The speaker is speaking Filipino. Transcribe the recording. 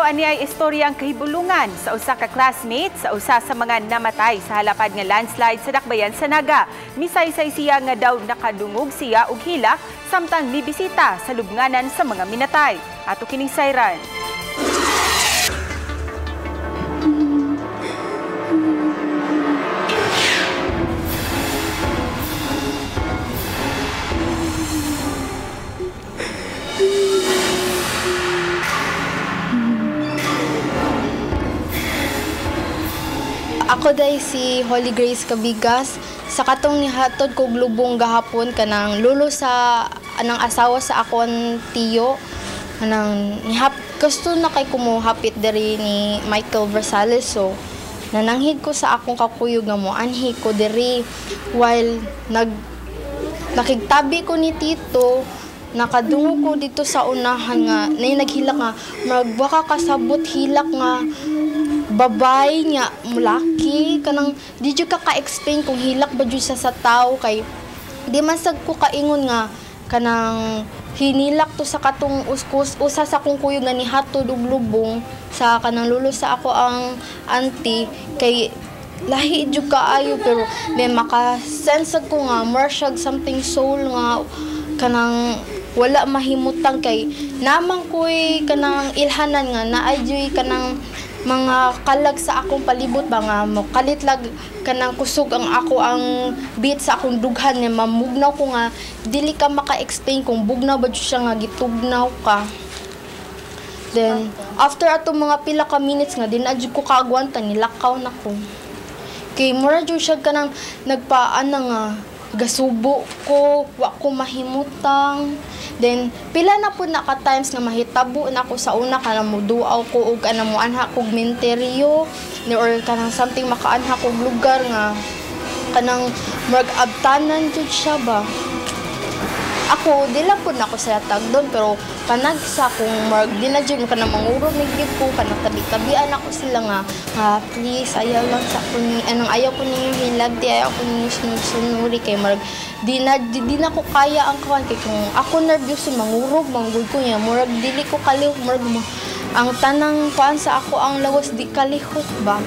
ani ay istoryang kahibulungan sa usa ka classmate sa usa sa mga namatay sa halapad nga landslide sa Dakbayan sa Naga. Misaysay siya nga daw nakadungog siya og hilak samtang mibisita sa lubnganan sa mga minatay. Ato kining sayran. Ako day si Holy Grace Cabigas. Sa katong nihatod ko glubong gahapon kanang lulo sa anang asawa sa akon tiyo. Anang gusto na kay kumuhapit diri ni Michael Versales. So nananghid ko sa akong kakuyog nga mo anhi ko diri while nakigtabi ko ni Tito. Nakadungog ko dito sa unahan nga naghilak nga magbaka kasabot hilak nga babay nga mulaki kanang di jud ka explain kung hilak ba jud sa tao kay di man sad ko kaingon nga kanang hinilak to sa katong usa sa kong kuyog nga nihatod og lubong sa kanang lulo sa ako ang auntie kay lahi jud kaayo pero then maka-sense ko nga marshag something soul nga kanang wala mahimutang kay namang koy kanang ilhanan nga naay jud kanang mga kalag sa akong palibot ba nga mo kalitlag kanang kusog ang ako ang beat sa akong dughan nga mamugnaw ko nga dili ka maka-explain kung bugnaw ba siya nga gitugnaw ka. Then after ato mga pila ka minutes nga din adjud ko kaagwanta nilakaw na ko. Kay mura jud siya kanang nagpaana nga gasubo ko, wa ko mahimutang. Then pila na po na ka times nga mahitabo na ako sa una kanang muduaw ko og kanang moanha kog menteryo or kanang something makaanha kog lugar nga kanang mag-abtanan jud siya ba. Ako dila po na ako sa tagdon pero kanag sa kung di na jud kanang mangurog ni ko kanang tabi-tabian ako sila nga please ayaw lang sa ko ni anong ayaw ko ninyo hilag di ayaw ko ninyo sunuri kay di na ko kaya ang kawan kay kung ako nervous mangurog manggod ko niya murag dili ko kalihok murag ang tanang kuan sa ako ang lawas di kalihok ba.